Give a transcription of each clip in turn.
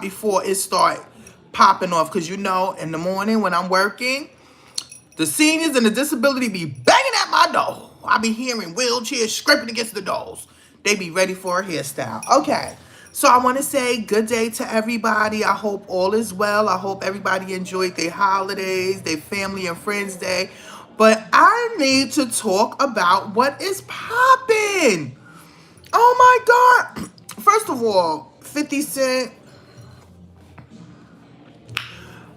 before it start popping off. Because you know, in the morning when I'm working, the seniors and the disability be banging at my door. I be hearing wheelchairs scraping against the doors. They be ready for a hairstyle. Okay. So I want to say good day to everybody. I hope all is well. I hope everybody enjoyed their holidays, their family and friends day. But I need to talk about what is popping. Oh my God. First of all, 50 Cent.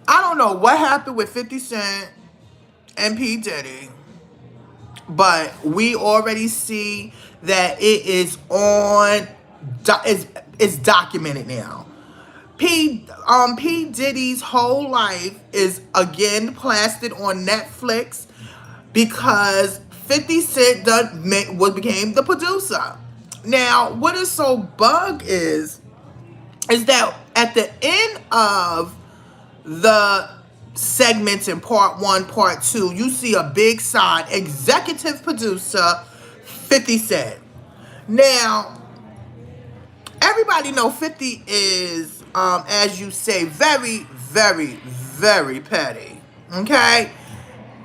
I don't know what happened with 50 Cent and P. Diddy, but we already see that it is on, it's documented now. P. Diddy's whole life is again plastered on Netflix because 50 Cent became the producer. Now, what is so bug is that at the end of the segments in part one, part two, you see a big sign, executive producer 50 Cent. Now, everybody know 50 is, as you say, very, very, very petty. Okay?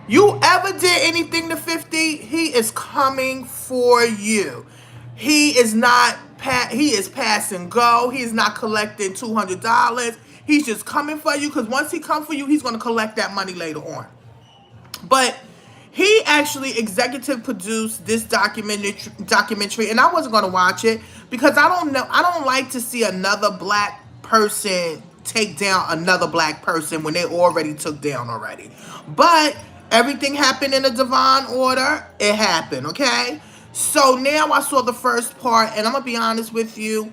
You ever did anything to 50, he is coming for you. He is not, he is pass and go. He is not collecting $200. He's just coming for you because once he comes for you, he's going to collect that money later on. But he actually executive produced this documentary, and I wasn't going to watch it because I don't know. I don't like to see another black person take down another black person when they already took down already. But everything happened in a divine order. It happened, okay? So now I saw the first part, and I'm gonna be honest with you.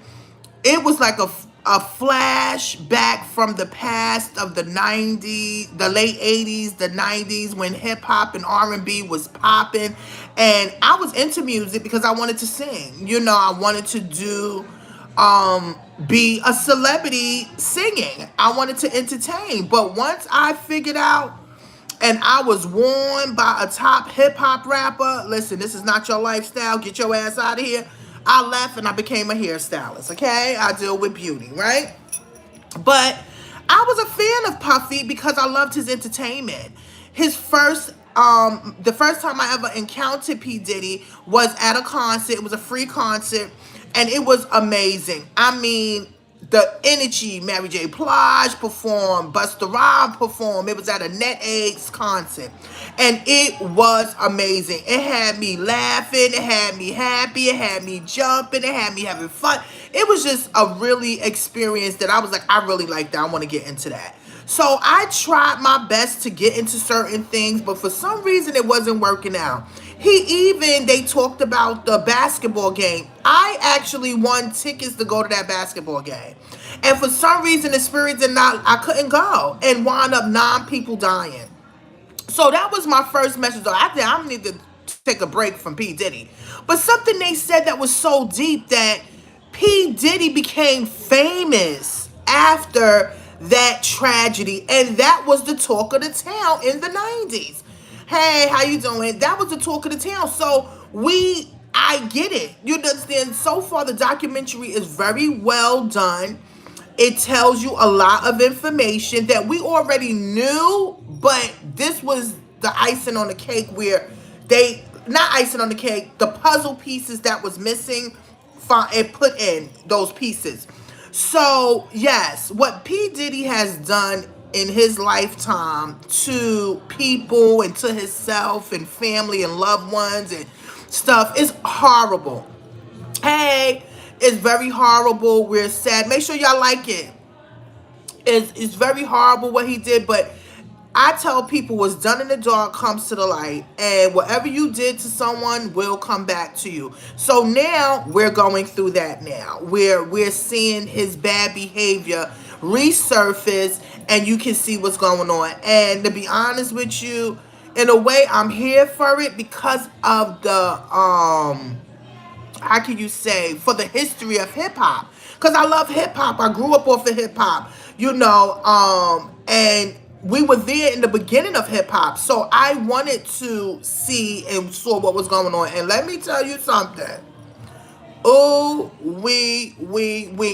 It was like a flashback from the past of the 90s, the late 80s, the 90s, when hip hop and R&B was popping. And I was into music because I wanted to sing. You know, I wanted to be a celebrity singing. I wanted to entertain. But once I figured out and I was warned by a top hip hop rapper, listen, this is not your lifestyle. Get your ass out of here. I left and I became a hairstylist, okay? I deal with beauty, right? But I was a fan of Puffy because I loved his entertainment. The first time I ever encountered P. Diddy was at a concert. It was a free concert, and it was amazing. I mean, the energy, Mary J. Blige performed, Busta Rhymes performed. It was at a Net Eggs concert. And it was amazing. It had me laughing. It had me happy. It had me jumping. It had me having fun. It was just a really experience that I was like, I really like that. I want to get into that. So I tried my best to get into certain things, but for some reason it wasn't working out. They talked about the basketball game. I actually won tickets to go to that basketball game. And for some reason the Spirit did not, I couldn't go and wound up 9 people dying. So that was my first message. I think I need to take a break from P. Diddy. But something they said that was so deep that P. Diddy became famous after that tragedy. And that was the talk of the town in the 90s. Hey, how you doing? That was the talk of the town. So I get it. You understand? So far, the documentary is very well done. It tells you a lot of information that we already knew, but this was the icing on the cake where not icing on the cake, the puzzle pieces that was missing, it put in those pieces. So, yes, what P. Diddy has done in his lifetime to people and to himself and family and loved ones and stuff is horrible. Hey, it's very horrible. We're sad. Make sure y'all like it. It's very horrible what he did, but I tell people what's done in the dark comes to the light, and whatever you did to someone will come back to you. So now we're going through that now. We're seeing his bad behavior resurface, and you can see what's going on. And to be honest with you, in a way, I'm here for it because of the how can you say, for the history of hip hop. Because I love hip hop. I grew up off of hip hop, and we were there in the beginning of hip hop. So I wanted to see and saw what was going on. And let me tell you something. Oh, we.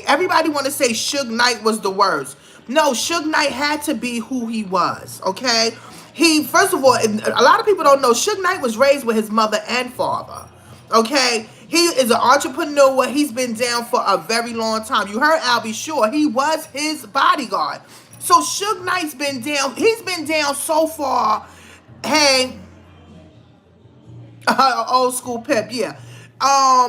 Everybody want to say Suge Knight was the worst. No, Suge Knight had to be who he was. Okay, he first of all, a lot of people don't know Suge Knight was raised with his mother and father. Okay, he is an entrepreneur. He's been down for a very long time. You heard Albie Shore. He was his bodyguard. So Suge Knight's been down. He's been down so far. Hey, old school pep, yeah.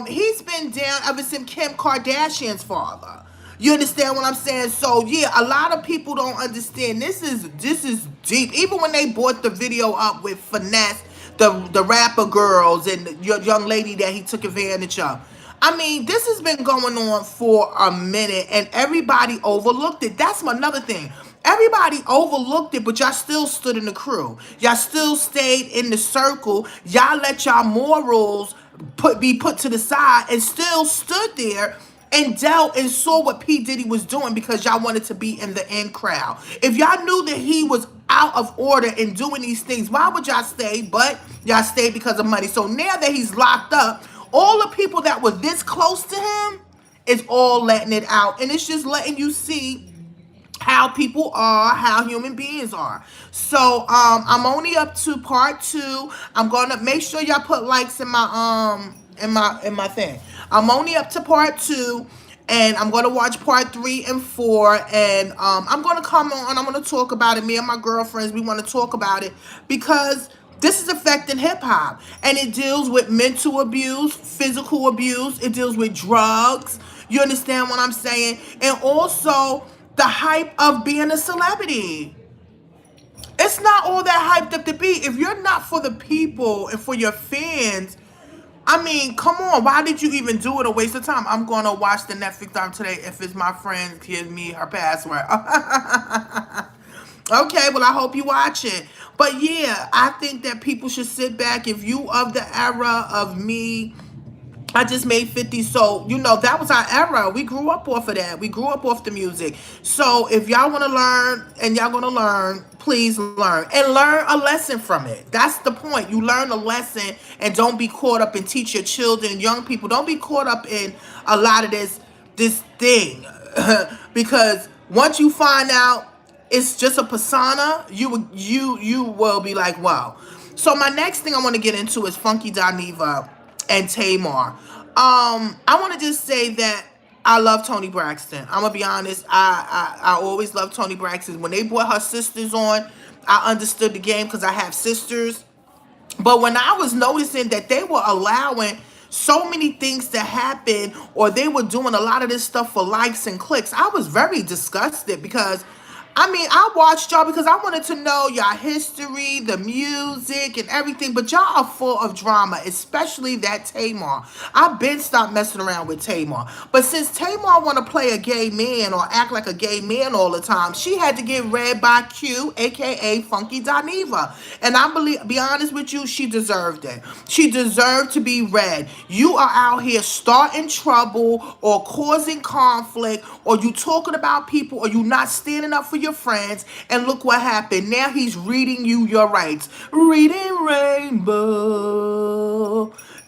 He's been down ever since Kim Kardashian's father. You understand what I'm saying? So yeah, a lot of people don't understand. This is deep. Even when they brought the video up with Finesse, the rapper girls and the young lady that he took advantage of. I mean, this has been going on for a minute, and everybody overlooked it. That's another thing. Everybody overlooked it, but y'all still stood in the crew. Y'all still stayed in the circle. Y'all let y'all morals be put to the side and still stood there and dealt and saw what P. Diddy was doing because y'all wanted to be in the in crowd. If y'all knew that he was out of order and doing these things, why would y'all stay? But y'all stayed because of money. So now that he's locked up, all the people that were this close to him is all letting it out. And it's just letting you see how people are, how human beings are. So I'm only up to part 2. I'm gonna make sure y'all put likes in my thing. I'm only up to part 2, and I'm gonna watch part 3 and 4, and I'm gonna come on. I'm gonna talk about it. Me and my girlfriends, we want to talk about it because this is affecting hip hop, and it deals with mental abuse, physical abuse. It deals with drugs. You understand what I'm saying? And also the hype of being a celebrity. It's not all that hyped up to be. If you're not for the people and for your fans, I mean, come on. Why did you even do it? A waste of time. I'm going to watch the Netflix down today if it's my friend gives me her password. Okay, well, I hope you watch it. But yeah, I think that people should sit back. If you of the era of me, I just made 50, so that was our era. We grew up off of that. We grew up off the music. So if y'all want to learn and y'all gonna learn, please learn and learn a lesson from it. That's the point. You learn a lesson and don't be caught up and teach your children and young people. Don't be caught up in a lot of this thing because once you find out it's just a persona, you will be like, wow. So my next thing I want to get into is Funky Dineva and Tamar. I want to just say that I love Toni Braxton. I'm gonna be honest. I always loved Toni Braxton. When they brought her sisters on, I understood the game because I have sisters. But when I was noticing that they were allowing so many things to happen, or they were doing a lot of this stuff for likes and clicks, I was very disgusted because I mean, I watched y'all because I wanted to know y'all history, the music, and everything. But y'all are full of drama, especially that Tamar. I've been stopped messing around with Tamar. But since Tamar want to play a gay man or act like a gay man all the time, she had to get read by Q, a.k.a. Funky Dineva. And be honest with you, she deserved it. She deserved to be read. You are out here starting trouble or causing conflict, or you talking about people, or you not standing up for your friends, and look what happened. Now he's reading you your rights. Reading Rainbow.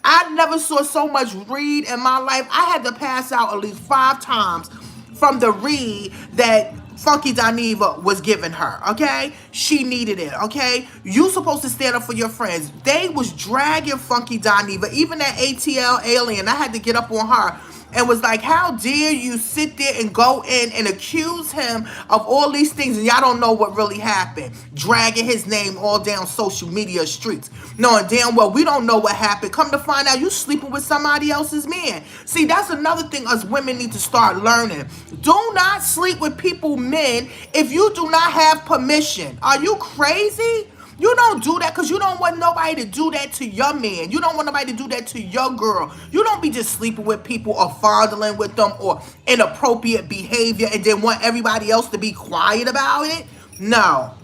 I never saw so much read in my life. I had to pass out at least 5 times from the read that Funky Dineva was giving her, okay? She needed it, okay? You supposed to stand up for your friends. They was dragging Funky Dineva. Even that ATL alien, I had to get up on her and was like, how dare you sit there and go in and accuse him of all these things and y'all don't know what really happened. Dragging his name all down social media streets. Knowing damn well we don't know what happened. Come to find out you sleeping with somebody else's man. See, that's another thing us women need to start learning. Do not sleep with people, men, if you do not have permission. Are you crazy? You don't do that because you don't want nobody to do that to your man. You don't want nobody to do that to your girl. You don't be just sleeping with people or fondling with them or inappropriate behavior and then want everybody else to be quiet about it. No.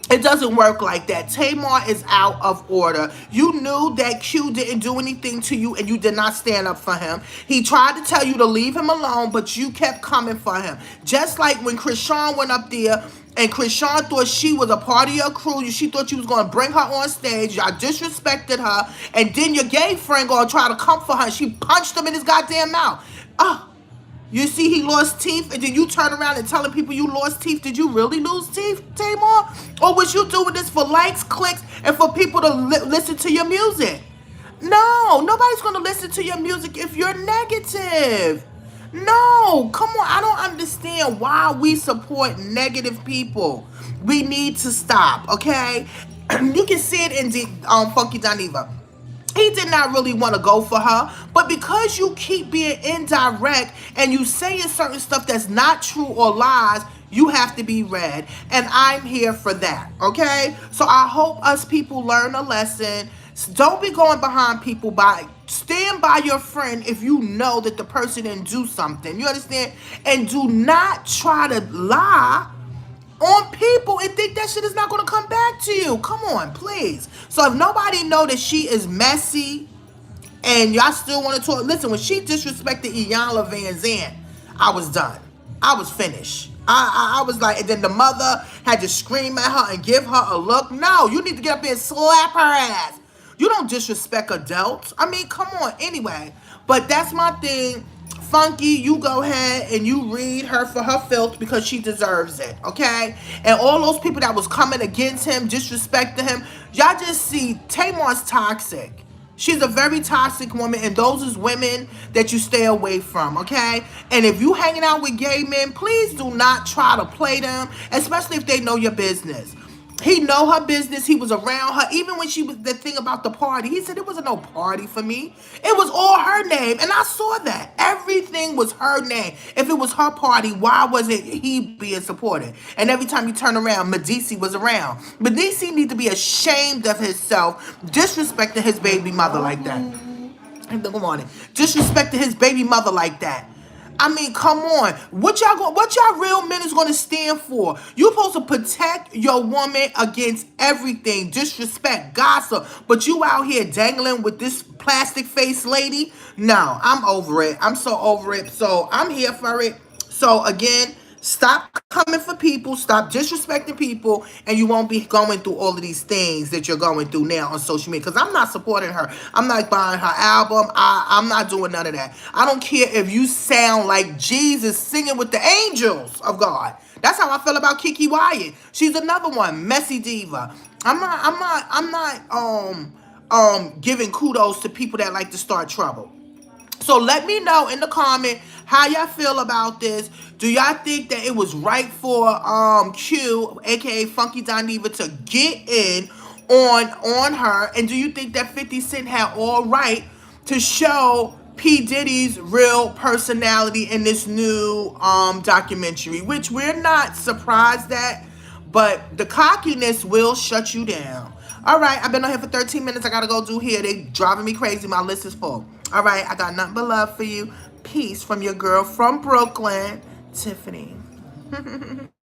It doesn't work like that. Tamar is out of order. You knew that Q didn't do anything to you and you did not stand up for him. He tried to tell you to leave him alone, but you kept coming for him. Just like when Krishan went up there And Krishan thought she was a part of your crew. She thought you was gonna bring her on stage. Y'all disrespected her, and then your gay friend gonna try to comfort her. She punched him in his goddamn mouth. Oh, you see he lost teeth, and then you turn around and telling people you lost teeth. Did you really lose teeth, Tamar? Or was you doing this for likes, clicks, and for people to listen to your music? No, nobody's gonna listen to your music if you're negative. No, come on. I don't understand why we support negative people. We need to stop, okay? You can see it in the Funky Daniva. He did not really want to go for her, but because you keep being indirect and you saying certain stuff that's not true or lies, you have to be read. And I'm here for that, okay? So I hope us people learn a lesson. Don't be going behind people. Stand by your friend if you know that the person didn't do something. You understand? And do not try to lie on people and think that shit is not going to come back to you. Come on, please. So if nobody know that she is messy and y'all still want to talk, listen, when she disrespected Iyanla Van Zandt, I was done. I was finished. I was like, and then the mother had to scream at her and give her a look. No, you need to get up there and slap her ass. You don't disrespect adults. I mean, come on. Anyway, but that's my thing. Funky, you go ahead and you read her for her filth because she deserves it, okay? And all those people that was coming against him, disrespecting him, y'all just see Tamar's toxic. She's a very toxic woman, and those is women that you stay away from, okay? And if you hanging out with gay men, please do not try to play them, especially if they know your business. He know her business. He was around her. Even when she was the thing about the party, he said it wasn't no party for me. It was all her name. And I saw that. Everything was her name. If it was her party, why wasn't he being supported? And every time you turn around, Medici was around. Medici need to be ashamed of himself, disrespecting his baby mother like that. Good morning. Disrespecting his baby mother like that. I mean, come on. What y'all real men is gonna stand for? You supposed to protect your woman against everything, disrespect, gossip. But you out here dangling with this plastic face lady? No, I'm over it. I'm so over it. So I'm here for it. So again, stop coming for people, stop disrespecting people, and you won't be going through all of these things that you're going through now on social media. Because I'm not supporting her. I'm not buying her album. I'm not doing none of that. I don't care if you sound like Jesus singing with the angels of God. That's how I feel about Kiki Wyatt. She's another one, messy diva. I'm not giving kudos to people that like to start trouble. So let me know in the comment how y'all feel about this. Do y'all think that it was right for Q, aka Funky Daniva, to get in on her? And do you think that 50 Cent had all right to show P. Diddy's real personality in this new documentary? Which we're not surprised at, but the cockiness will shut you down. All right, I've been on here for 13 minutes. I gotta go do here. They driving me crazy. My list is full. All right, I got nothing but love for you. Peace from your girl from Brooklyn, Tiffany.